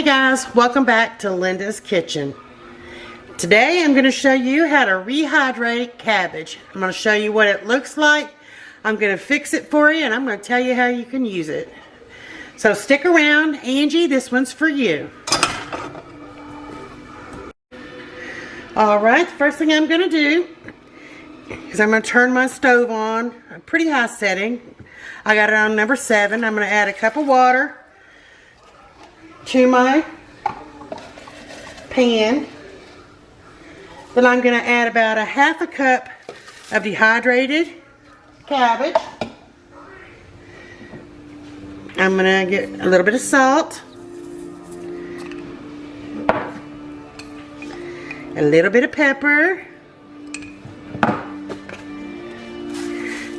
Hey guys, welcome back to Linda's Kitchen. Today I'm going to show you how to rehydrate cabbage. I'm going to show you what it looks like. I'm going to fix it for you and I'm going to tell you how you can use it. So stick around. Angie, this one's for you. Alright, the first thing I'm going to do is I'm going to turn my stove on a pretty high setting. I got it on number 7. I'm going to add a cup of water to my pan. Then I'm going to add about a half a cup of dehydrated cabbage. I'm going to get a little bit of salt, a little bit of pepper,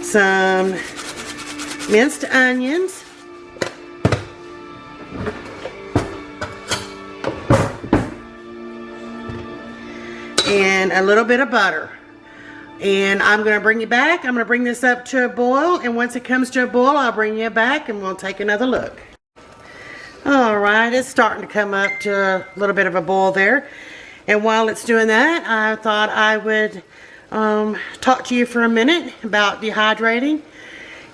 some minced onions, and a little bit of butter. And I'm going to bring you back. I'm going to bring this up to a boil, and once it comes to a boil, I'll bring you back and we'll take another look. Alright, it's starting to come up to a little bit of a boil there. And while it's doing that, I thought I would talk to you for a minute about dehydrating.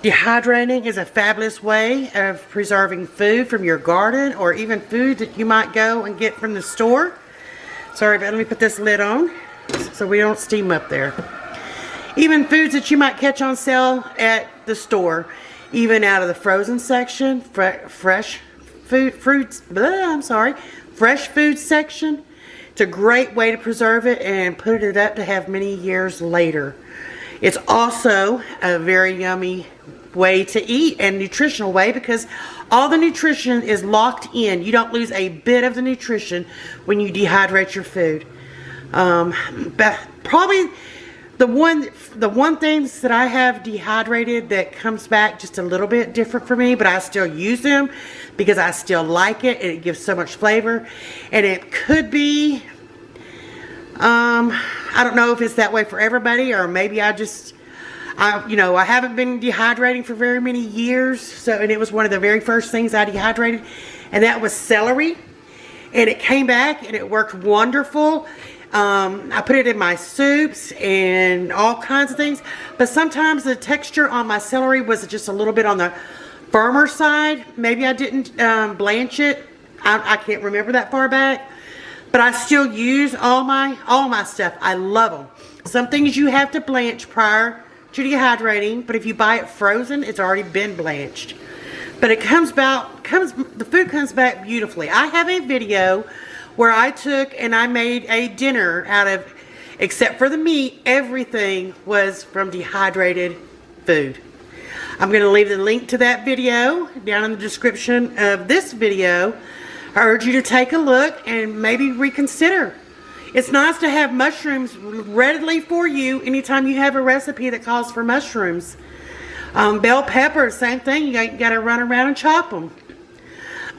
Dehydrating is a fabulous way of preserving food from your garden or even food that you might go and get from the store. Sorry, but let me put this lid on so we don't steam up there. Even foods that you might catch on sale at the store, even out of the frozen section, fresh food section. It's a great way to preserve it and put it up to have many years later. It's also a very yummy way to eat and nutritional way because all the nutrition is locked in. You don't lose a bit of the nutrition when you dehydrate your food. But probably the one thing that I have dehydrated that comes back just a little bit different for me, but I still use them because I still like it and it gives so much flavor. And it could be, I don't know if it's that way for everybody, or maybe I haven't been dehydrating for very many years, and it was one of the very first things I dehydrated, and that was celery. And it came back and it worked wonderful. I put it in my soups and all kinds of things, but sometimes the texture on my celery was just a little bit on the firmer side. Maybe I didn't blanch it. I can't remember that far back, but I still use all my stuff. I love them. Some things you have to blanch prior to dehydrating, but if you buy it frozen, it's already been blanched. But it the food comes back beautifully. I have a video where I took and I made a dinner out of, except for the meat, everything was from dehydrated food. I'm going to leave the link to that video down in the description of this video. I urge you to take a look and maybe reconsider. It's nice to have mushrooms readily for you anytime you have a recipe that calls for mushrooms. Bell peppers, same thing. You got to run around and chop them.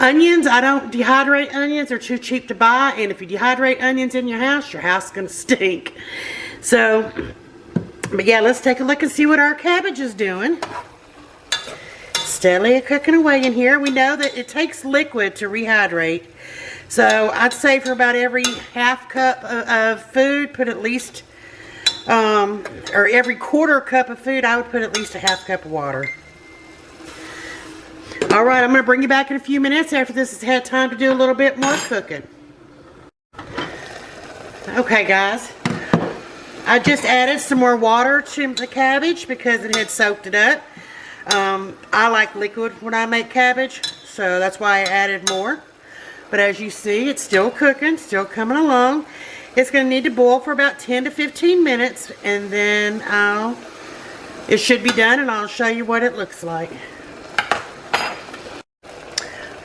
Onions, I don't dehydrate onions. They're too cheap to buy. And if you dehydrate onions in your house is going to stink. So, but yeah, let's take a look and see what our cabbage is doing. Steadily cooking away in here. We know that it takes liquid to rehydrate. So I'd say for about every half cup of food, put at least, or every quarter cup of food, I would put at least a half cup of water. Alright, I'm going to bring you back in a few minutes after this has had time to do a little bit more cooking. Okay guys, I just added some more water to the cabbage because it had soaked it up. I like liquid when I make cabbage, so that's why I added more. But as you see, it's still cooking, still coming along. It's going to need to boil for about 10 to 15 minutes, and then it should be done, and I'll show you what it looks like.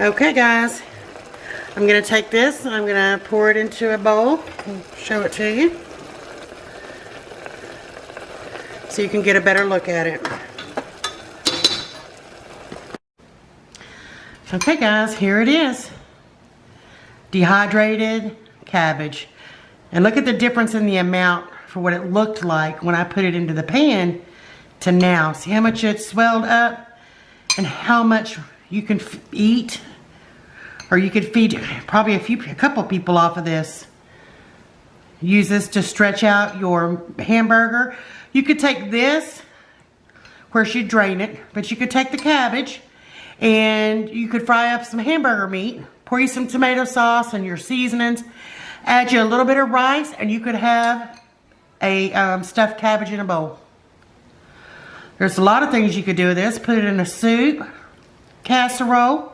Okay guys, I'm going to take this and I'm going to pour it into a bowl and show it to you so you can get a better look at it. Okay guys, here it is. Dehydrated cabbage. And look at the difference in the amount for what it looked like when I put it into the pan to now. See how much it swelled up and how much you can eat Or you could feed probably a couple people off of this. Use this to stretch out your hamburger. You could take this, of course you'd drain it, but you could take the cabbage and you could fry up some hamburger meat, pour you some tomato sauce and your seasonings, add you a little bit of rice, and you could have a stuffed cabbage in a bowl. There's a lot of things you could do with this. Put it in a soup, casserole.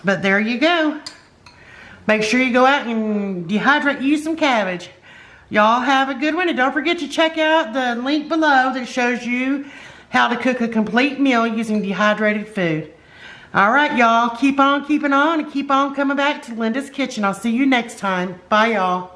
But there you go. Make sure you go out and dehydrate you some cabbage. Y'all have a good one, and don't forget to check out the link below that shows you how to cook a complete meal using dehydrated food. All right, y'all, keep on keeping on and keep on coming back to Linda's Kitchen. I'll see you next time. Bye, y'all.